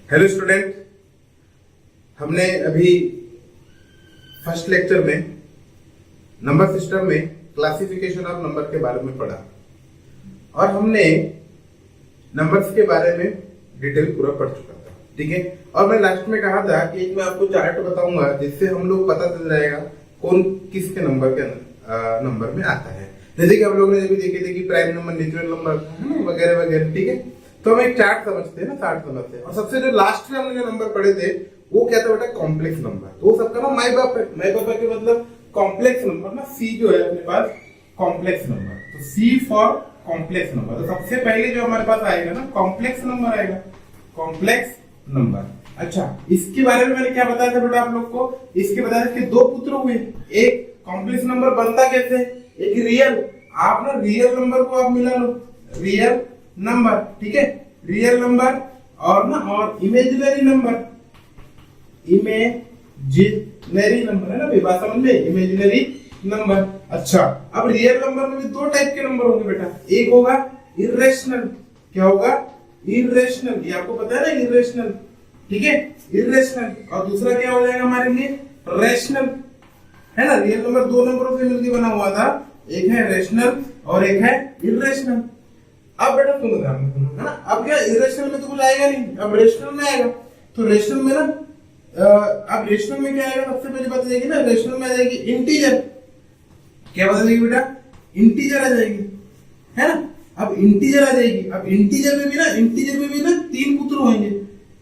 Hello student, हमने अभी first lecture में नंबर सिस्टम में क्लासिफिकेशन ऑफ नंबर के बारे में पढ़ा और हमने नंबर्स के बारे में डिटेल पूरा पढ़ चुका था। ठीक है, और मैं लास्ट में कहा था कि एक मैं आपको चार्ट बताऊंगा जिससे हम लोग पता चल जाएगा कौन किसके नंबर में आता है। जैसे कि हम लोग ने अभी देखे थे कि प्राइम नंबर, नेचुरल नंबर वगैरह वगैरह। ठीक है, तो हम एक चार्ट समझते हैं ना, चार्ट समझते हैं। और सबसे जो लास्ट में हमने जो नंबर पढ़े थे वो क्या था बेटा, कॉम्प्लेक्स नंबर। तो वो सबका ना माई बाप है, माई बाप के मतलब कॉम्प्लेक्स नंबर ना, सी जो है अपने पास कॉम्प्लेक्स नंबर, तो सी फॉर कॉम्प्लेक्स नंबर। तो सबसे पहले जो हमारे पास आएगा ना कॉम्प्लेक्स नंबर आएगा, कॉम्प्लेक्स नंबर। अच्छा, इसके बारे में मैंने क्या बताया था बेटा आप लोग को, इसके बताया था कि दो पुत्र हुए, एक कॉम्प्लेक्स नंबर बनता कैसे, एक रियल। आप ना रियल नंबर को आप मिला लो, रियल नंबर, ठीक है, रियल नंबर और ना और इमेजिनरी नंबर, इमेजिनरी नंबर है ना बात समझ में, इमेजिनरी नंबर। अच्छा, अब रियल नंबर में भी दो टाइप के नंबर होंगे बेटा, एक होगा इर्रेशनल। क्या होगा? इर्रेशनल, ये आपको पता है ना, इर्रेशनल। ठीक है, इर्रेशनल। और दूसरा क्या हो जाएगा हमारे लिए, रेशनल, है ना। रियल नंबर दो नंबरों से मिलकर बना हुआ था, एक है रेशनल और एक है इर्रेशनल। अब बेटा सुनो ध्यान से, है ना। अब क्या इरेशनल में तो कुछ आएगा नहीं, अब रेशनल में आएगा। तो रेशनल में ना अब रेशनल में क्या आएगा, सबसे पहली बात आएगी ना, रेशनल में आ जाएगी इंटीजर। क्या बता जाएगी बेटा, इंटीजर आ जाएगी, है ना। अब इंटीजर आ जाएगी। अब इंटीजर में भी ना तीन पुत्र होंगे।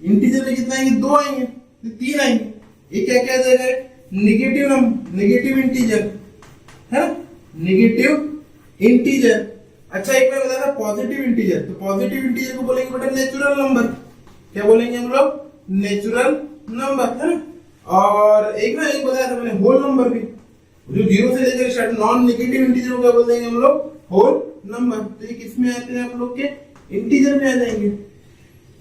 इंटीजर में कितना आएंगे, दो आएंगे, तीन आएंगे। ये क्या क्या आ जाएगा, निगेटिव नंबर, निगेटिव इंटीजर, है ना, निगेटिव इंटीजर। अच्छा, एक मैं बताया था पॉजिटिव इंटीजर, तो पॉजिटिव इंटीजर को बोलेंगे बेटा नेचुरल नंबर। क्या बोलेंगे हम लोग, नेचुरल नंबर, है ना। और एक बताया था मैंने होल नंबर भी, जो जीरो से लेकर स्टार्ट, नॉन नेगेटिव इंटीजर को क्या बोल देंगे हम लोग, होल नंबर। तो ये किस में आते हैं आप लोग के, इंटीजर में आ जाएंगे।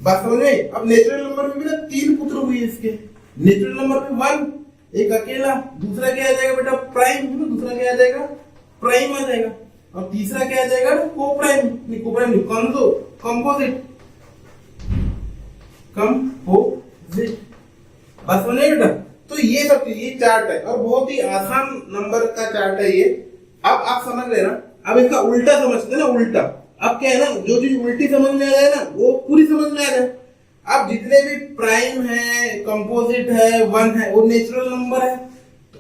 बात समझ में। अब नेचुरल नंबर में भी ना तीन पुत्र हुए इसके। नेचुरल नंबर में वन, एक अकेला, दूसरा क्या आ जाएगा बेटा, प्राइम, दूसरा क्या आ जाएगा, प्राइम आ जाएगा। और तीसरा क्या आ जाएगा, कोप्राइम, नहीं कोप्राइम नहीं, कंपोजिट, कंपोजिट। बस समझे बेटा। तो ये सब चीज, ये चार्ट है और बहुत ही आसान नंबर का चार्ट है ये। अब आप समझ लेना। अब इसका उल्टा समझते हैं ना, उल्टा। अब क्या है ना, जो चीज उल्टी समझ में आ जाए ना वो पूरी समझ में आ जाए। अब जितने भी प्राइम है, कंपोजिट है, वन है, वो नेचुरल नंबर है।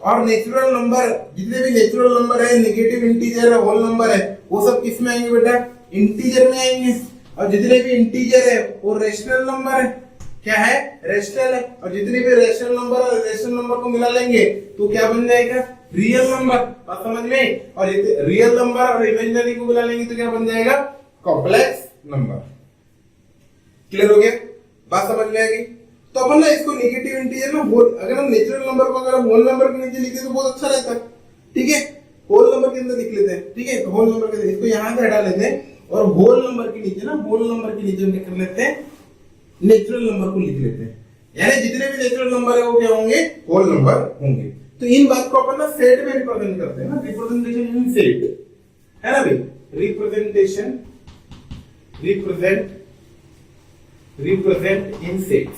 और नेचुरल नंबर, जितने भी नेचुरल नंबर है, नेगेटिव इंटीजर है, होल नंबर है, वो सब किस में आएंगे बेटा, इंटीजर में आएंगे। और जितने भी इंटीजर है वो रेशनल नंबर है। क्या है, रेशनल है। और जितने भी रेशनल नंबर और रेशनल नंबर को मिला लेंगे तो क्या बन जाएगा, रियल नंबर। बात समझ में। और रियल नंबर और इमेजिनरी को मिला लेंगे तो क्या बन जाएगा, कॉम्प्लेक्स नंबर। क्लियर हो गया, बात समझ में आ गई। तो अपन ना इसको नेगेटिव इंटीजर में होल, अगर हम नेचुरल नंबर को अगर हम होल नंबर के नीचे लिखते तो बहुत अच्छा रहता है। ठीक है, होल नंबर के अंदर लिख लेते हैं। ठीक है, तो होल नंबर के इसको यहां से हटा लेते हैं और होल नंबर के नीचे ना, होल नंबर के नीचे हम क्या कर लेते हैं, नेचुरल नंबर को लिख लेते हैं। यानी जितने भी नेचुरल नंबर है वो क्या होंगे, होल नंबर होंगे। तो इन बात को अपन ना सेट में रिप्रेजेंट करते हैं ना, रिप्रेजेंटेशन इन सेट, है ना भाई, रिप्रेजेंटेशन, रिप्रेजेंट इन सेट।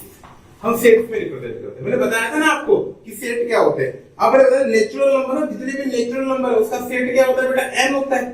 हम सेट में रिप्रेजेंट करते हैं। मैंने बताया था ना आपको कि सेट क्या होते हैं। अब बताया नेचुरल नंबर ना, जितने भी नेचुरल नंबर है उसका सेट क्या होता है बेटा, एन होता है।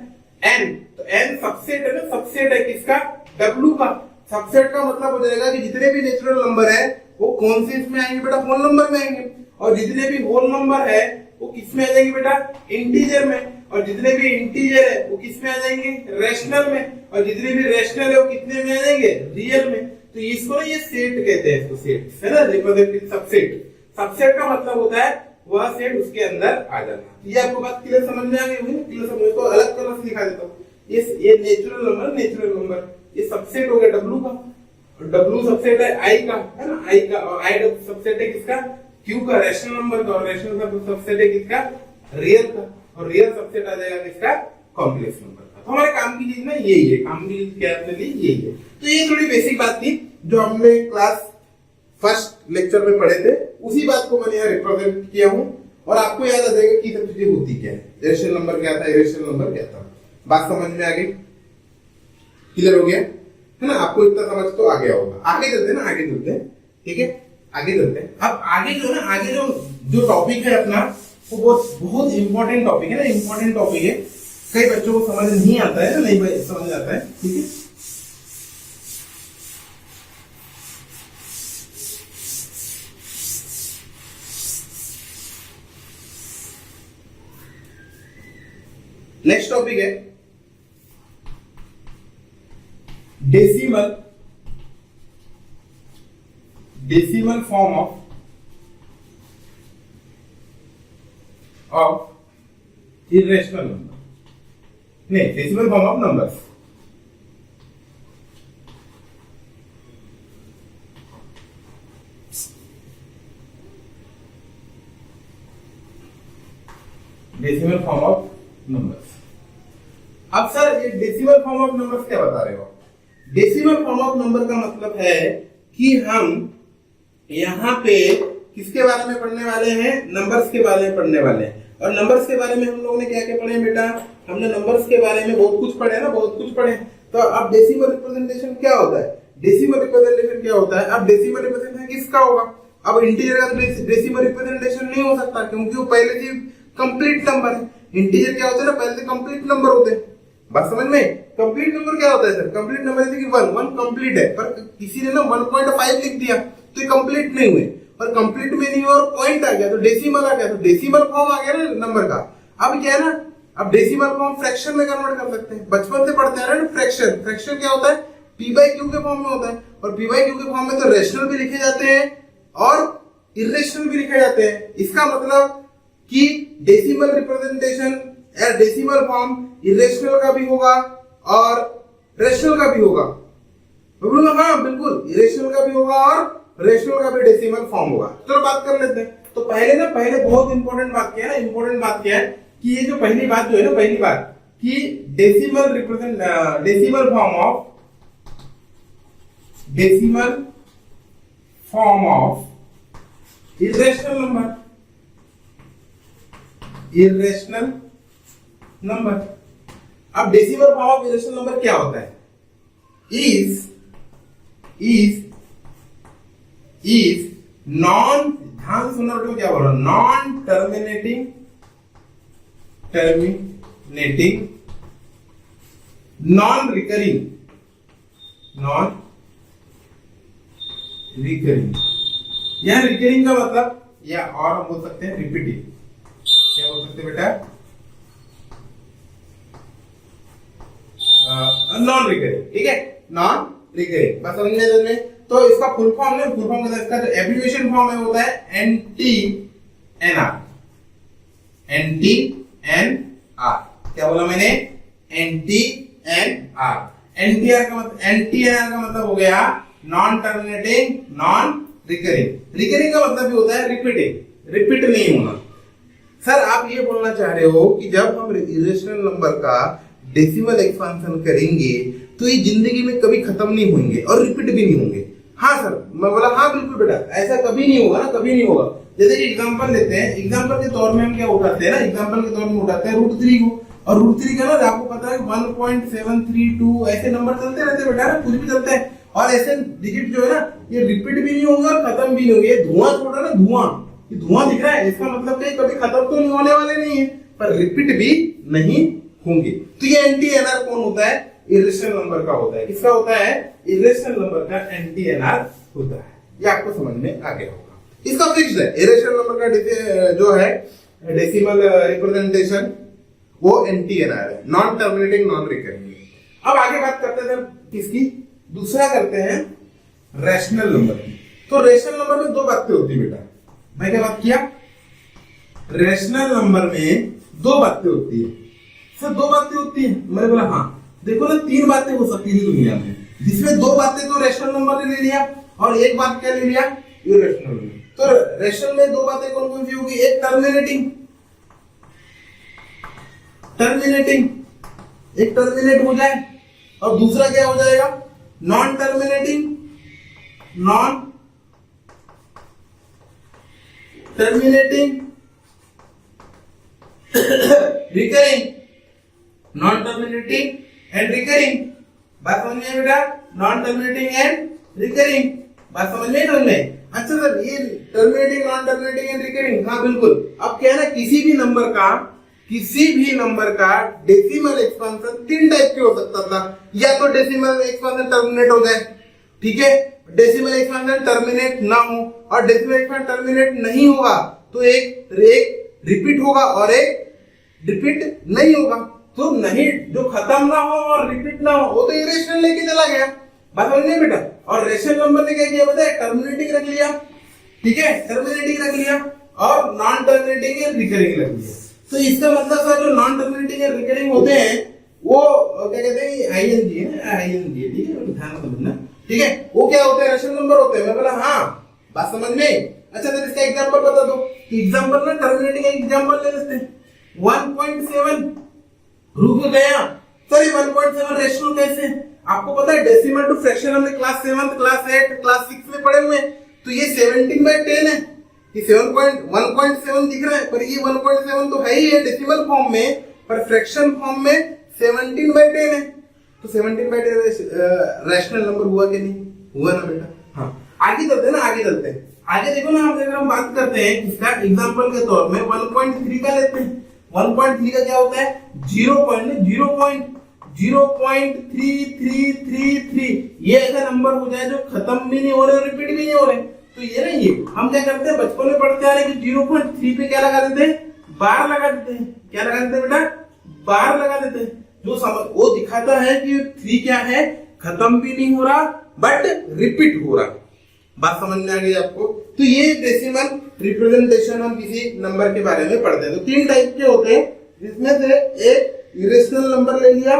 एन, तो एन सबसेट है ना, सबसेट है किसका, डब्ल्यू का। सबसेट का मतलब हो जाएगा कि जितने भी नेचुरल नंबर है वो कौन से इसमें आएंगे बेटा, होल नंबर में आएंगे। और जितने भी होल नंबर है वो किस में आ जाएंगे बेटा, इंटीजर में। और जितने भी इंटीजर है वो किस में आ जाएंगे, रेशनल में। और जितने भी रेशनल है वो कितने में आ जाएंगे, रियल में। तो इसको ना ये सेट कहते हैं, इसको सेट, है ना, रिप्रेजेंटेटिव सबसेट। सबसेट का मतलब होता है वह सेट उसके अंदर आ जाना। ये आपको बात क्लियर समझ में आ गई होगी, क्लियर समझ। तो अलग कलर से दिखा देता हूँ। ये नेचुरल नंबर, नेचुरल नंबर, ये सबसेट हो गया डब्ल्यू का। डब्ल्यू सबसेट है आई का, है ना, आई का। और आई सबसेट है किसका, क्यू का, रैशनल नंबर का। और रैशनल का सबसेट है किसका, रियल का। और रियल सबसेट आ जाएगा किसका, कॉम्प्लेक्स नंबर का। तो हमारे काम की चीज ना यही है, काम की चीज क्या यही है। तो ये थोड़ी बेसिक बात थी जो हमने क्लास फर्स्ट लेक्चर में पढ़े थे, उसी बात को मैंने यहाँ रिप्रेजेंट किया हूँ। और आपको याद आ जाएगा कि सब चीजें होती क्या है, रेशनल नंबर क्या था, इरेशनल नंबर क्या था। बात समझ में आ गई, क्लियर हो गया, है ना। आपको इतना समझ तो आ गया होगा। आगे चलते हैं ना, आगे चलते हैं। ठीक है, आगे चलते हैं। अब आगे जो है, आगे जो टॉपिक है अपना, वो बहुत बहुत इंपॉर्टेंट टॉपिक है ना, इंपॉर्टेंट टॉपिक है। कई बच्चों को समझ नहीं आता है, नहीं समझ आता है, ठीक है। नेक्स्ट टॉपिक है decimal form of irrational number, नहीं, decimal form of numbers. Decimal form of numbers. अब सर ये डेसिमल फॉर्म ऑफ नंबर्स क्या बता रहे हो? डेसिमल फॉर्म ऑफ नंबर का मतलब है कि हम यहाँ पे किसके बारे में पढ़ने वाले हैं? नंबर्स के बारे में पढ़ने वाले हैं। और नंबर्स के बारे में हम लोगों ने क्या क्या पढ़े हैं बेटा? हमने नंबर्स के बारे में बहुत कुछ पढ़े ना, बहुत कुछ पढ़े। तो अब डेसिमल रिप्रेजेंटेशन क्या होता है? डेसिमल रिप्रेजेंटेशन क्या होता है? अब डेसिमल रिप्रेजेंटेशन किसका होगा? अब इंटीजर का डेसिमल रिप्रेजेंटेशन नहीं हो सकता, क्योंकि वो पहले से कंप्लीट नंबर है। इंटीजर क्या होता है ना, पहले से कंप्लीट नंबर होते हैं। बात समझ में? कंप्लीट नंबर क्या होता है सर? कंप्लीट नंबर जैसे कि 1 कंप्लीट है, पर किसी ने ना 1.5 लिख दिया तो ये कंप्लीट नहीं हुए, और कंप्लीट में नहीं हुआ और पॉइंट आ गया तो डेसिमल आ गया, तो डेसिमल फॉर्म आ गया ना नंबर का। अब क्या है ना, अब डेसिमल फॉर्म फ्रैक्शन में कन्वर्ट कर सकते हैं। बचपन से पढ़ते आ रहे हैं ना फ्रैक्शन। फ्रैक्शन क्या होता है? p/q के फॉर्म में होता है, और p/q के फॉर्म में तो रेशनल भी लिखे जाते हैं और इरेशनल भी लिखे जाते हैं। इसका मतलब कि डेसिमल रिप्रेजेंटेशन या डेसिमल फॉर्म इरेशनल का भी होगा और रेशनल का भी होगा। बोलूंगा हाँ बिल्कुल, इरेशनल का भी होगा और रेशनल का भी डेसिमल फॉर्म होगा। चलो बात कर लेते हैं। तो पहले बहुत इंपॉर्टेंट बात क्या है ना, इंपॉर्टेंट बात क्या है कि ये जो पहली बात जो है ना, पहली बात कि decimal form of irrational number. अब decimal form of irrational number क्या होता है? इज नॉन, ध्यान सुनना बेटा क्या बोल रहा हूं, नॉन टर्मिनेटिंग नॉन रिकरिंग यह रिकरिंग का मतलब, या और हम बोल सकते हैं रिपीटिंग। क्या बोल सकते हैं बेटा? नॉन रिकरिंग, ठीक है, नॉन रिकरिंग। बस समझने में। तो इसका फुल फॉर्म है, फुल फॉर्म का इसका जो एब्रिविएशन फॉर्म है होता है NTNR। क्या बोला मैंने? NTNR। NTNR का मतलब हो गया non terminating non recurring. Recurring का मतलब भी होता है रिपीटिंग, रिपीट नहीं होना। सर आप ये बोलना चाह रहे हो कि जब हम इरेशनल नंबर का डेसिमल एक्सपांशन करेंगे तो ये जिंदगी में कभी खत्म नहीं होंगे और रिपीट भी नहीं होंगे। हाँ सर, मैं बोला हाँ बिल्कुल बेटा, ऐसा कभी नहीं होगा ना, कभी नहीं होगा। जैसे कि एग्जांपल लेते हैं, एग्जांपल के तौर में हम क्या उठाते हैं ना, एग्जांपल के तौर में उठाते हैं √3 को, और √3 का ना आपको पता है 1.732 ऐसे नंबर चलते रहते बेटा ना, कुछ भी चलते हैं। और ऐसे डिजिट जो है ना, ये रिपीट भी नहीं होंगे और खत्म भी नहीं होंगे। ये धुआं छोड़ रहा है ना, धुआं दिख रहा है, इसका मतलब कि कभी खत्म तो नहीं होने वाले नहीं है, पर रिपीट भी नहीं होंगे। तो ये NTNR कौन होता है? इरेशनल नंबर का होता है। किसका होता है? इरेशनल नंबर का NTNR होता है। ये आपको समझ में आ गया होगा। इसका फिक्स्ड है, इरेशनल नंबर का जो है डेसिमल रिप्रेजेंटेशन वो NTNR है, नॉन टर्मिनेटिंग नॉन रिकरिंग। अब आगे बात करते हैं किसकी? दूसरा करते हैं रैशनल नंबर की। तो रैशनल नंबर में दो बातें होती है बेटा। मैं क्या बात किया? रैशनल नंबर में दो बातें होती है। सर दो बातें होती है? मैंने बोला हाँ। देखो ना, 3 बातें हो सकती है दुनिया में, जिसमें 2 बातें तो रैशनल नंबर ने ले लिया और एक बात क्या ले लिया? इरेशनल में। तो रैशनल में 2 बातें कौन कौन सी होगी? एक टर्मिनेटिंग, एक टर्मिनेट हो जाए, और दूसरा क्या हो जाएगा? Non terminating recurring, non terminating and recurring. बात समझ में बेटा? Non terminating and recurring. बात समझ में? अच्छा सर, ये terminating, non terminating and recurring, हाँ बिल्कुल। अब क्या है ना, किसी भी नंबर का डेसिमल एक्सपेंशन 3 टाइप के हो सकता था। या तो डेसिमल एक्सपेंशन टर्मिनेट हो जाए, ठीक है, डेसिमल एक्सपेंशन टर्मिनेट ना हो, और डेसिमल एक्सपेंशन टर्मिनेट नहीं होगा तो एक रिपीट होगा और एक रिपीट नहीं होगा। तो नहीं, जो खत्म ना हो और रिपीट ना हो वो तो इरेशनल लेके चला गया, बात समझ नहीं बेटा। और रेशनल नंबर ने क्या किया बताए, टर्मिनेटिंग रख लिया, ठीक है, टर्मिनेटिंग रख लिया, और नॉन टर्मिनेटिंग या रिकरिंग रख लिया। तो इसका मतलब सर, जो नॉन टर्मिनेटिंग या रिकरिंग होते हैं वो क्या कहते हैं, आईएनजी है, आईएनजी है, ठीक है, ध्यान समझना, ठीक है। वो क्या होते हैं, रेशनल नंबर होते हैं। मैं बोला हाँ, बात समझ में। अच्छा सर, इसका एग्जांपल बता दो। एग्जांपल ना, टर्मिनेटिंग का एग्जांपल ले लेते हैं। 1.7 रुक गया सर, ये 1.7 रेशनल कैसे? आपको पता है डेसिमल टू फ्रैक्शन हमने क्लास 7, क्लास 8, क्लास 6 में पढ़े हुए हैं। तो ये 17/10 है, ये 1.7 दिख रहा है, पर ये 1.7 तो है ही है डेसिमल फॉर्म में, पर फ्रैक्शन फॉर्म में 17/10 है। तो 17/10 रैशनल नंबर हुआ कि नहीं हुआ ना बेटा? हाँ, आगे चलते हैं ना, आगे चलते हैं। आगे देखो ना, अगर हम बात करते हैं इसका एग्जांपल के तौर में 1.3 का लेते हैं। 1.3 का क्या होता है, 0.3333, ये ऐसा नंबर हो जाए जो खत्म भी नहीं हो रहे और रिपीट भी नहीं हो रहे। तो ये ना, ये हम क्या करते हैं, बचपन में पढ़ते आ रहे कि 0.3 पे क्या लगा देते हैं, बार लगा देते हैं। क्या लगा देते हैं बेटा, बार लगा देते हैं। जो समझ वो दिखाता है कि 3 क्या है, खत्म भी नहीं हो रहा बट रिपीट हो रहा। बात समझ में आ गई आपको? तो ये डेसिमल रिप्रेजेंटेशन हम किसी नंबर के बारे में पढ़ते हैं। तो 3 टाइप के होते हैं, जिसमें से एक इरेशनल नंबर ले लिया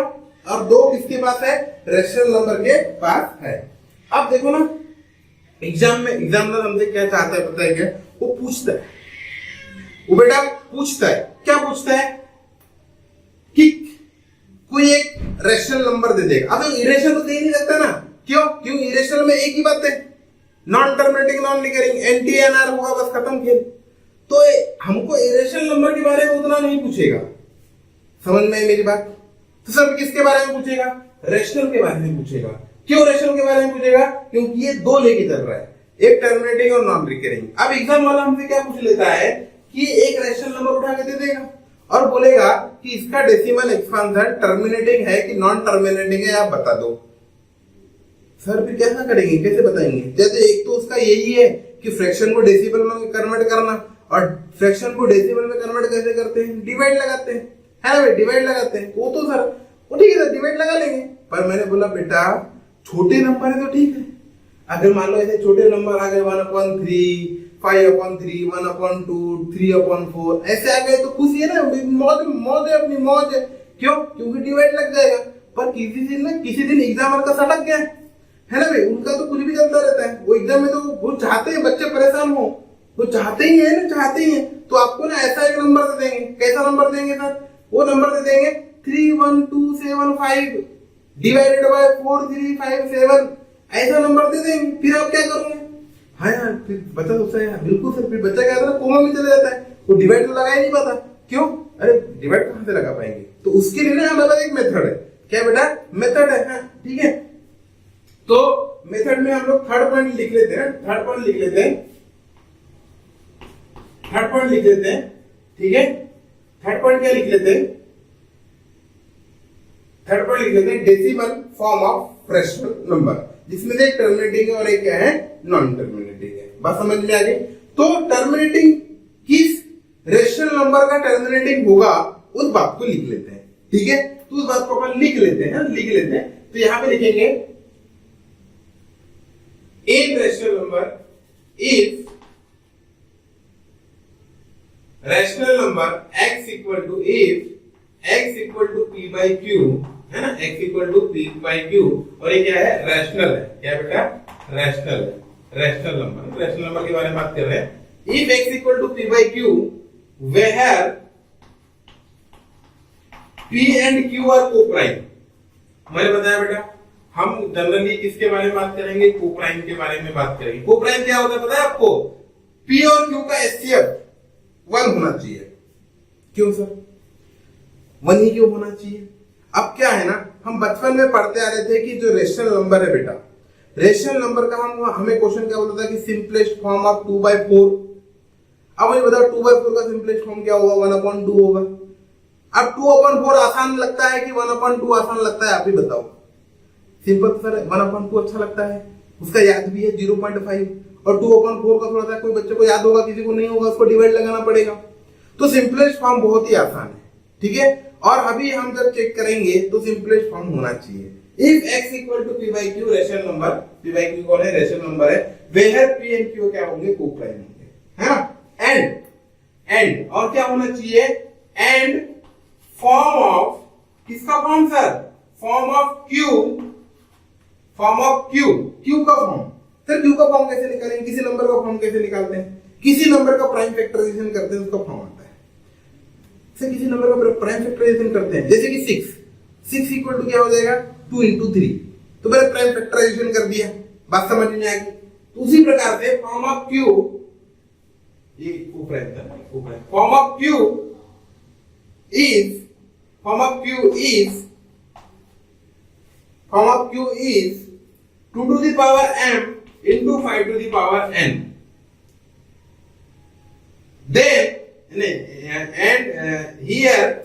और 2 किसके पास है, रेशनल नंबर के पास है। अब देखो ना, एग्जामिनर हमसे क्या चाहता है पता है क्या? वो पूछता है, वो बेटा पूछता है, क्या पूछता है कि कोई एक रेशनल नंबर दे देगा। अब इरेशनल तो दे ही नहीं सकता ना, क्यों इरेशनल में एक ही बात है, नॉन टर्मिनेटिंग, नॉन रिकरिंग, एनटीएनआर होगा, बस खत्म खेल। तो हमको इरेशनल नंबर के बारे में उतना नहीं पूछेगा, समझ में आई मेरी बात? तो सब किसके बारे में पूछेगा, रेशनल के बारे में पूछेगा। क्यों रेशनल के बारे में पूछेगा? क्योंकि ये 2 लेके चल रहा है, एक टर्मिनेटिंग और नॉन रिकरिंग। अब एग्जाम वाला हमसे क्या पूछ लेता है कि एक रेशनल नंबर उठा के दे देगा और बोलेगा कि इसका डेसिमल एक्सपेंशन टर्मिनेटिंग है कि नॉन टर्मिनेटिंग है, आप बता दो। सर फिर कैसा करेंगे, कैसे बताएंगे? जैसे एक तो उसका यही है कि फ्रैक्शन को डेसिमल में कन्वर्ट करना, और फ्रैक्शन को डेसिमल में कन्वर्ट कैसे करते हैं, डिवाइड लगाते हैं, है ना भाई, डिवाइड लगाते हैं। वो तो सर वो ठीक है सर, डिवाइड लगा लेंगे। पर मैंने बोला बेटा छोटे नंबर है तो ठीक है, अगर मान लो ऐसे छोटे नंबर आ गए 1/3, 5/3, 1/2, 3/4 ऐसे आ गए तो खुशी है ना, मौज है, अपनी मौज है। क्यों? क्योंकि डिवाइड लग जाएगा। पर किसी दिन एग्जाम का सटक गया, है ना भाई, उनका तो कुछ भी चलता रहता है। वो एग्जाम में तो वो चाहते हैं बच्चे परेशान हो, वो चाहते ही है ना, चाहते ही है। तो आपको ना ऐसा एक नंबर दे देंगे। कैसा नंबर देंगे सर? वो नंबर दे देंगे 31275 डिवाइडेड बाय 4357, ऐसा नंबर दे देंगे। फिर आप क्या करोगे? हाँ यार, फिर बच्चा सोचता है बिल्कुल सर, फिर बच्चा क्या करता है, कोमा में चले जाता है, वो डिवाइड तो लगा ही नहीं पाता। क्यों? अरे डिवाइड कहां से लगा पाएंगे? तो उसके लिए ना हमारे पास एक मेथड है। क्या बेटा? मेथड है, हाँ ठीक है। तो मेथड में हम लोग थर्ड पॉइंट लिख लेते हैं, थर्ड पॉइंट लिख लेते हैं, ठीक है। थर्ड पॉइंट क्या लिख लेते हैं? थर्ड पॉइंट लिख लेते हैं decimal form of fractional number, जिसमें से एक टर्मिनेटिंग है और एक क्या है, नॉन टर्मिनेटिंग है। बात समझ में आ गई? तो टर्मिनेटिंग किस रेशनल नंबर का टर्मिनेटिंग होगा उस बात को लिख लेते हैं, ठीक है। तो उस बात को अपन लिख लेते हैं। तो यहां पे लिखेंगे एक rational number if rational number x equal to p by q, है ना, x equal to p by q, और ये क्या है, रैशनल है। क्या बेटा? रैशनल है, रैशनल नंबर के बारे में बात कर रहे हैं। If x equal to p by q where p and q are coprime. मैंने बताया बेटा, हम जनरली किसके बारे में बात करेंगे, कोप्राइम के बारे में बात करेंगे। कोप्राइम क्या होता है पता है आपको? p और q का HCF 1 होना चाहिए। क्यों सर 1 ही क्यों होना चाहिए? अब क्या है ना, हम बचपन में पढ़ते आ रहे थे कि जो रेशनल नंबर है बेटा, रेशनल नंबर का हमें क्वेश्चन क्या बोलता था कि सिंपलेस्ट फॉर्म ऑफ 2/4। अब मुझे बताओ 2/4 का सिंपलेस्ट फॉर्म क्या होगा, 1/2 होगा। अब 2/4 आसान लगता है कि 1/2 आसान लगता है, आप ही बताओ। सिंपल सर 1/2 अच्छा लगता है, उसका याद भी है 0.5, और 2/4 का थोड़ा सा कोई बच्चे को याद होगा, किसी को नहीं होगा, उसको डिवाइड लगाना पड़ेगा। तो सिंपलेस्ट फॉर्म बहुत ही आसान है, ठीक है। और अभी हम जब चेक करेंगे तो सिंपलेस्ट फॉर्म होना चाहिए if x equal to p/q rational number, p/q कौन है, रेशनल नंबर है, वेयर p एंड q क्या होंगे, को-प्राइम होंगे, है ना। एंड और क्या होना चाहिए, एंड फॉर्म ऑफ, किसका form sir, form of q, form of q का फॉर्म। सर q का फॉर्म कैसे निकालेंगे, किसी नंबर का फॉर्म कैसे निकालते हैं, किसी नंबर का प्राइम फैक्टराइजेशन करते हैं उसका फॉर्म आता है। सर किसी नंबर का प्राइम फैक्टराइजेशन करते हैं, जैसे कि 6 इक्वल टू क्या हो जाएगा, 2 × 3, तो मैंने प्राइम फैक्टराइजेशन कर दिया, बात समझ में आ गई। तो उसी प्रकार से फॉर्म ऑफ q, ये को-प्राइम था, form of q is 2 to the power m into 5 to the power n. Then here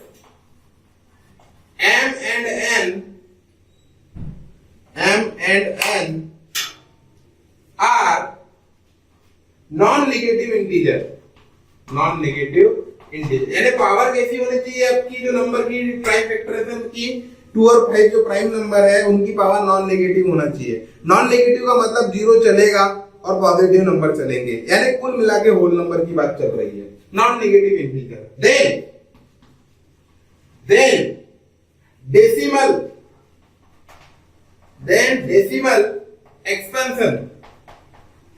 m and n are non-negative integer, यानी पावर कैसी होनी चाहिए आपकी, जो नंबर की प्राइम फैक्टराइजेशन की 2 और 5 जो प्राइम नंबर है उनकी पावर नॉन नेगेटिव होना चाहिए। नॉन नेगेटिव का मतलब 0 चलेगा और पॉजिटिव नंबर चलेंगे, यानी कुल मिला के होल नंबर की बात चल रही है, non negative integer. Then decimal expansion,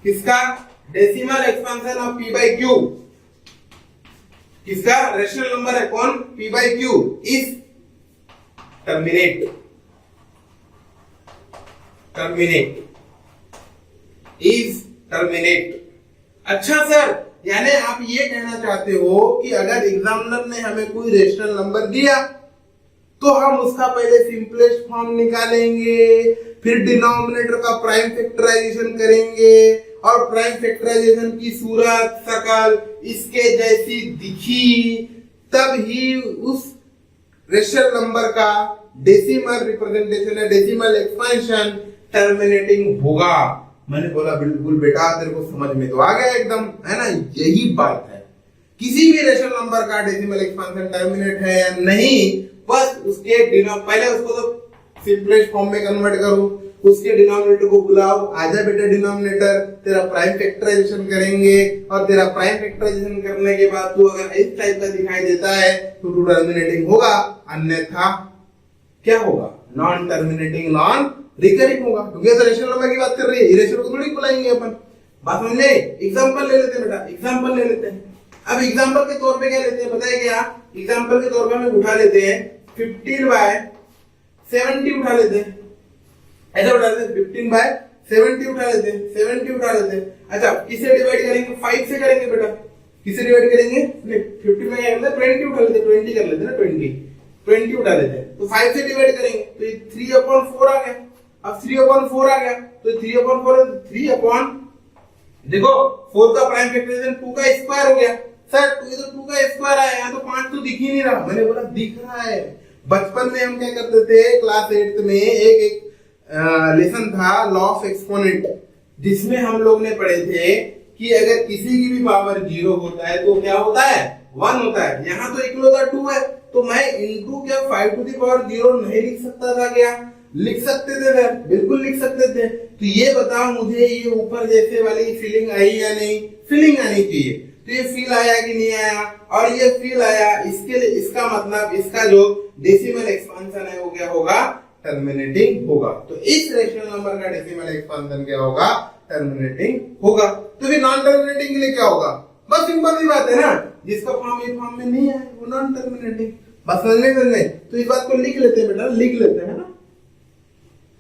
किसका, डेसिमल एक्सपेंशन ऑफ p/q, किसका, रेशनल नंबर है कौन, p/q इज टर्मिनेट। अच्छा सर, यानी आप ये कहना चाहते हो कि अगर एग्जामिनर ने हमें कोई रेशनल नंबर दिया तो हम उसका पहले सिंपलेस्ट फॉर्म निकालेंगे, फिर डिनोमिनेटर का प्राइम फैक्टराइजेशन करेंगे, और प्राइम फैक्टराइजेशन की सूरत शकल इसके जैसी दिखी तब ही उस रेशनल नंबर का डेसिमल रिप्रेजेंटेशन है, डेसिमल एक्सपेंशन टर्मिनेटिंग होगा। मैंने बोला बिल्कुल बेटा, तेरे को समझ में तो आ गया एकदम, है ना, यही बात है। किसी भी रेशनल नंबर का डेसिमल एक्सपेंशन टर्मिनेट है या नहीं, बस उसके पहले उसको तो सिंपलेस्ट फॉर्म में कन्वर्ट करो, उसके डिनोमिनेटर को बुलाओ, आजा बेटा डिनोमिनेटर, तेरा प्राइम फैक्टराइजेशन करेंगे, और तेरा प्राइम फैक्टराइजेशन करने के बाद तू अगर इस टाइप का दिखाई देता है तो तू टर्मिनेटिंग होगा, अन्यथा क्या होगा, नॉन टर्मिनेटिंग, नॉन रिकरिंग होगा। क्योंकि तो रेशनल नंबर की बात कर रही है, इरेशनल को थोड़ी बुलाएंगे अपन। बात समझे, एग्जांपल ले लेते हैं बेटा, एग्जांपल ले लेते हैं। अब एग्जांपल के तौर पे क्या लेते हैं बताइए क्या, एग्जांपल के तौर पे हम उठा लेते हैं 15/70 उठा लेते हैं, ऐसा उठा लेते हैं, 15/70 उठा लेते हैं, 70 उठा लेते हैं। अच्छा किसे डिवाइड करेंगे, 5 से करेंगे बेटा, किसे डिवाइड करेंगे, 50 में क्या करते हैं, 20 उठा लेते हैं, 20 कर लेते हैं ना, 20 उठा लेते हैं, तो 5 से डिवाइड करेंगे तो 3/4 आ गया। अब 3/4 आ गया तो 3/4 देखो 4 का प्राइम फैक्टराइजेशन 2 का स्क्वायर हो गया। सर 2 का स्क्वायर आया, यहाँ तो 5 तो दिख ही नहीं रहा। मैंने बोला दिख रहा है। बचपन में हम क्या करते थे, क्लास 8 में एक लेसन था लॉ ऑफ एक्सपोनेंट, जिसमें हम लोग ने पढ़े थे कि अगर किसी की भी पावर 0 होता है तो क्या होता है, 1 होता है। यहाँ तो इक्वल 2 है, तो मैं इनटू क्या 5 to the power 0 नहीं लिख सकता था क्या, लिख सकते थे सर, बिल्कुल लिख सकते थे। तो ये बताओ मुझे, ये ऊपर जैसे वाली फीलिंग आई या नहीं, फीलिंग आनी चाहिए। तो ये फील आया कि नहीं आया, और ये फील आया, इसके लिए इसका मतलब इसका जो डेसिमल एक्सपेंशन है वो क्या होगा, टर्मिनेटिंग होगा। तो इस रेशनल नंबर का डेसिमल एक्सपेंशन क्या होगा, टर्मिनेटिंग होगा। तो फिर नॉन टर्मिनेटिंग के लिए क्या होगा, बस सिंपल सी बात है ना, जिसका फॉर्म ये फॉर्म में नहीं है वो नॉन टर्मिनेटिंग। बस समझने तो इस बात को लिख लेते हैं बेटा, लिख लेते हैं ना।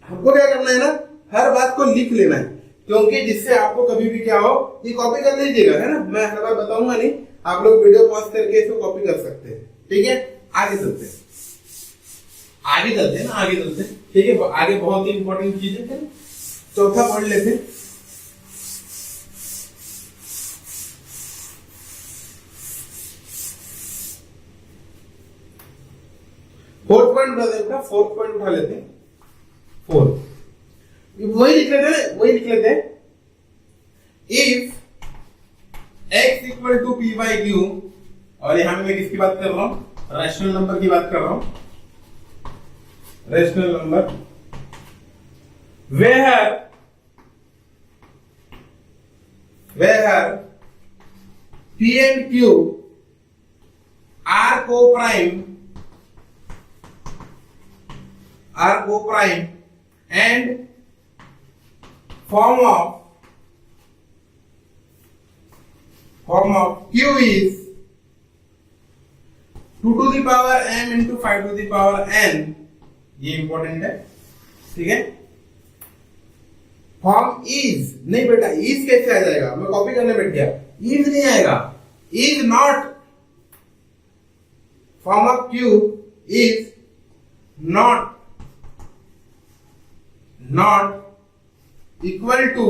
हमको क्या करना है ना, हर बात को लिख लेना है, क्योंकि जिससे आपको कभी भी क्या हो, ये कॉपी कर लीजिएगा, है ना। मैं हर बार बताऊंगा नहीं, आप लोग वीडियो पॉज करके इसको कॉपी कर सकते हैं, ठीक है। आगे चलते हैं, आगे चलते हैं, ठीक है। आगे बहुत ही इंपॉर्टेंट चीज है। चौथा पॉइंट लेते। फोर्थ पॉइंट उठा देते, फोर्थ पॉइंट उठा लेते हैं। फोर्थ वही लिख लेते हैं। If x equal to P by Q, और यहां में मैं किसकी बात कर रहा हूं? रैशनल नंबर की बात कर रहा हूं। Rational number where p and q are co-prime and form of q is 2 to the power m into 5 to the power n। ये इंपॉर्टेंट है, ठीक है। फॉर्म इज नहीं बेटा, इज कैसे आ जाएगा? मैं कॉपी करने बैठ गया, इज नहीं आएगा। Is not, form of Q is not equal to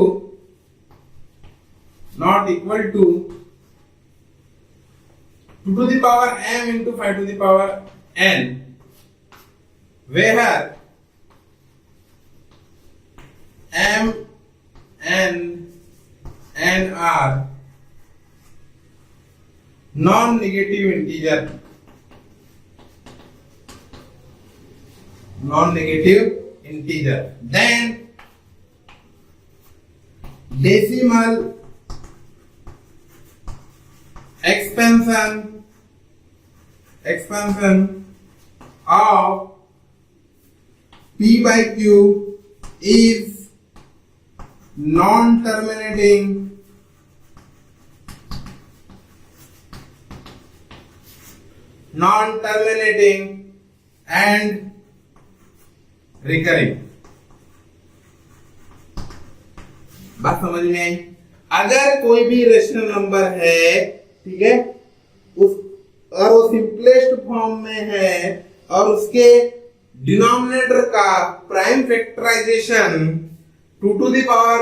2 to the power m into 5 to the power n, where m, n are non-negative integer, then decimal expansion of p by q is non-terminating and recurring। बात समझ में आई? अगर कोई भी rational number है, ठीक है, उस और वो सिंपलेस्ट फॉर्म में है और उसके डिनोमिनेटर का prime factorisation 2 to the power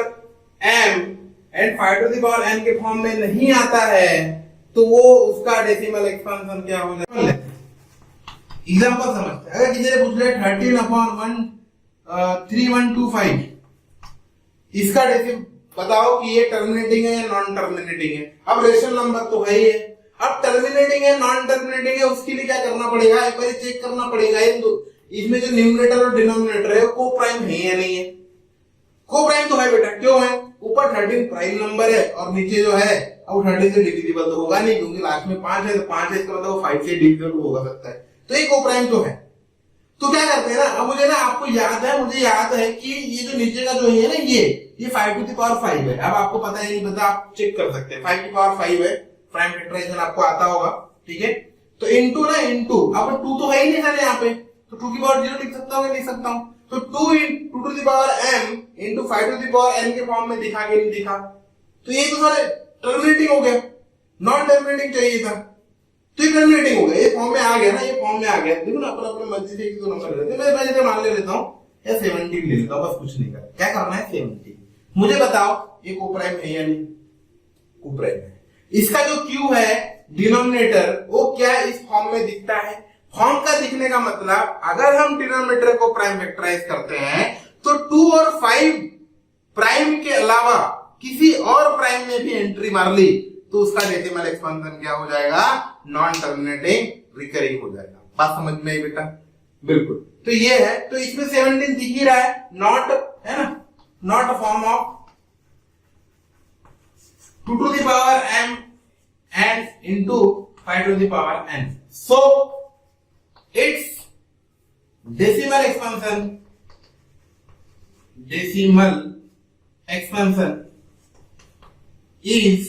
m and 5 to the power n के फॉर्म में नहीं आता है, तो वो उसका डेसिमल एक्सपेंशन क्या हो जाएगा? एग्जांपल समझते हैं। अगर किसी ने पूछ लिया 13/1 इसका डेसिमल बताओ कि ये टर्मिनेटिंग है या नॉन टर्मिनेटिंग है। अब रेशनल नंबर तो है ही है, अब टर्मिनेटिंग है नॉन टर्मिनेटिंग है, उसके लिए क्या करना पड़ेगा? एक बार चेक करना पड़ेगा इसमें जो न्यूमरेटर और डिनोमिनेटर है को प्राइम है या नहीं है। को प्राइम तो है बेटा, क्यों है? ऊपर 13 प्राइम नंबर है और नीचे जो है अब 13 से डिविजिबल तो होगा नहीं, क्योंकि लास्ट में 5 है, तो 5 है इसका मतलब 5 से डिविजिबल हो सकता है, तो ये को प्राइम तो है। तो क्या करते हैं ना, अब मुझे ना आपको मुझे याद है कि ये जो नीचे का जो है ना, ये 5 to the power 5 है। अब आपको पता है नहीं पता, आप चेक कर सकते हैं। 5 to the power 5 है, प्राइम फैक्टराइजेशन आपको आता होगा, ठीक है। तो इनटू अब 2 तो है ही नहीं सर यहाँ पे, तो 2 की पावर 0 लिख सकता हूँ या लिख सकता हूँ? तो 2 to the power m into 5 to the power n के फॉर्म में दिखा के नहीं दिखा, तो ये तो सारे टर्मिनेटिंग हो गया, नॉन टर्मिनेटिंग चाहिए था, तो ये टर्मिनेटिंग हो गया, ये फॉर्म में आ गया ना, ये फॉर्म में आ गया। देखो ना, अपने मर्जी से एक दो नंबर लेते हैं। मैं जैसे मान ले लेता हूँ या 17 ले लेता हूँ, बस कुछ नहीं करना। क्या करना है? 17। मुझे बताओ ये को प्राइम है या नहीं? को प्राइम है। इसका जो q है डिनोमिनेटर, वो क्या इस फॉर्म में दिखता है? फॉर्म का दिखने का मतलब, अगर हम डिनोमिनेटर को प्राइम फैक्टराइज करते हैं तो 2 और 5 प्राइम के अलावा किसी और प्राइम में भी एंट्री मार ली तो उसका डेसिमल एक्सपेंशन क्या हो जाएगा? नॉन टर्मिनेटिंग रिकरिंग हो जाएगा। बात समझ में आई बेटा? बिल्कुल। तो ये है, तो इसमें 17 दिख ही रहा है, नॉट है ना, not a form of 2 to the power m and into 5 to the power n. So its decimal expansion is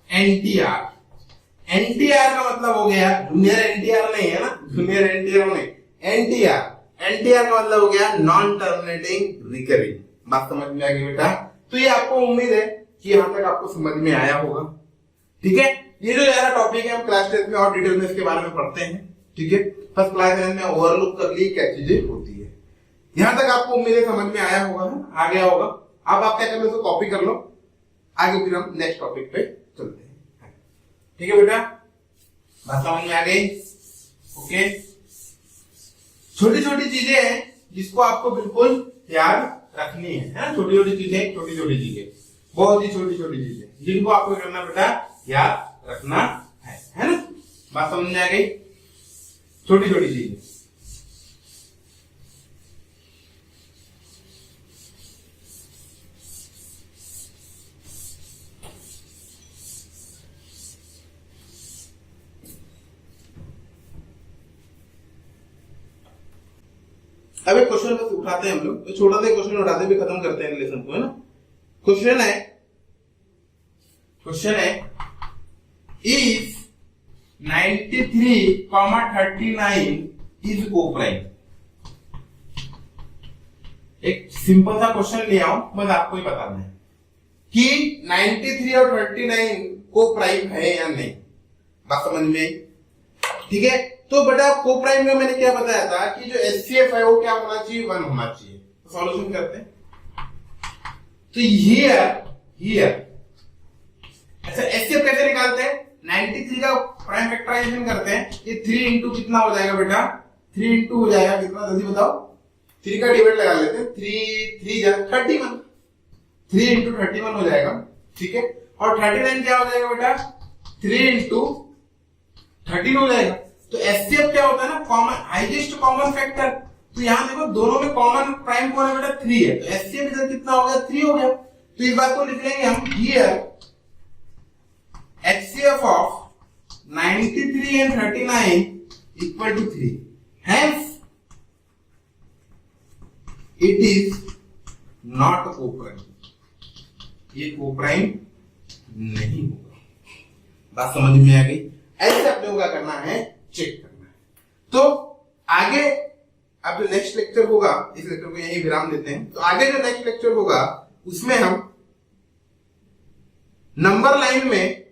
NTR। NTR का मतलब हो गया जूनियर NTR नहीं है ना, जूनियर NTR नहीं, NTR का मतलब हो गया नॉन टर्मिनेटिंग रिकरिंग। बात समझ में आ गई बेटा? तो ये आपको उम्मीद है कि यहां तक आपको समझ में आया होगा, ठीक है। ये जो यार टॉपिक है हम क्लास 10 में और डिटेल में इसके बारे में पढ़ते हैं, ठीक है। फर्स्ट क्लास में ओवरलुक कर ली क्या चीजें होती है। यहां तक आपको उम्मीद है समझ में आया होगा, आ गया होगा। अब आप क्या कर लो, इसको कॉपी कर लो, आगे फिर हम नेक्स्ट टॉपिक पे चलते हैं। ठीक है बेटा, बात समझ में आ गई? ओके, छोटी छोटी चीजें हैं जिसको आपको बिल्कुल याद रखनी है ना, छोटी छोटी चीजें, बहुत ही छोटी छोटी चीजें जिनको आपको करना बेटा याद रखना है ना। बात समझ में आ गई? छोटी छोटी चीजें। अब एक क्वेश्चन बस उठाते हैं हम लोग, तो छोटा सा क्वेश्चन उठाते भी खत्म करते हैं लेसन को, है ना। क्वेश्चन है इफ 93,39 इज को प्राइम। एक सिंपल सा क्वेश्चन ले आओ, बस आपको ही बताना है कि 93 और 39 को प्राइम है या नहीं। बात समझ में आई? ठीक है, तो बेटा को प्राइम में मैंने क्या बताया था कि जो एचसीएफ है वो क्या होना चाहिए, 1 होना चाहिए। तो सॉल्यूशन करते हैं। तो हियर अच्छा एचसीएफ कैसे निकालते हैं? 93 का प्राइम फैक्टराइजेशन करते हैं। ये 3 इंटू कितना हो जाएगा बेटा? 3 इंटू हो जाएगा कितना, जल्दी बताओ। 3 का डिवाइड लगा लेते हैं, 31 3 इंटू 31 हो जाएगा। ठीक है, और 39 क्या हो जाएगा बेटा? 3 इंटू 13 हो जाएगा। तो एचसीएफ क्या होता है ना, कॉमन हाईएस्ट कॉमन फैक्टर। तो यहां देखो दोनों में कॉमन प्राइम कौन है बेटा? 3 है। तो एचसीएफ इधर कितना हो गया? 3 हो गया। तो इस बात को लिख लेंगे हम, here HCF of 93 and 39 equal to 3, hence it is not coprime. ये को प्राइम नहीं होगा। बात समझ में आ गई? ऐसे अपने को क्या करना है, चेक करना है। तो आगे अब जो नेक्स्ट लेक्चर होगा, इस लेक्चर को यहीं विराम देते हैं। तो आगे जो नेक्स्ट लेक्चर होगा उसमें हम नंबर लाइन में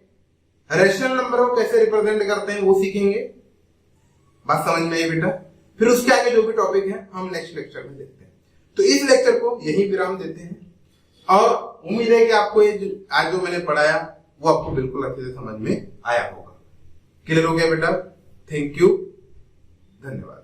रेशनल नंबर को कैसे रिप्रेजेंट करते हैं वो सीखेंगे। बात समझ में आई बेटा? फिर उसके आगे जो भी टॉपिक है हम नेक्स्ट लेक्चर में देखते हैं। तो इस लेक्चर को यहीं विराम देते हैं और उम्मीद है कि आपको ये आज जो मैंने पढ़ाया वो आपको बिल्कुल अच्छे से समझ में आया होगा। क्लियर हो गया बेटा? थैंक यू, धन्यवाद।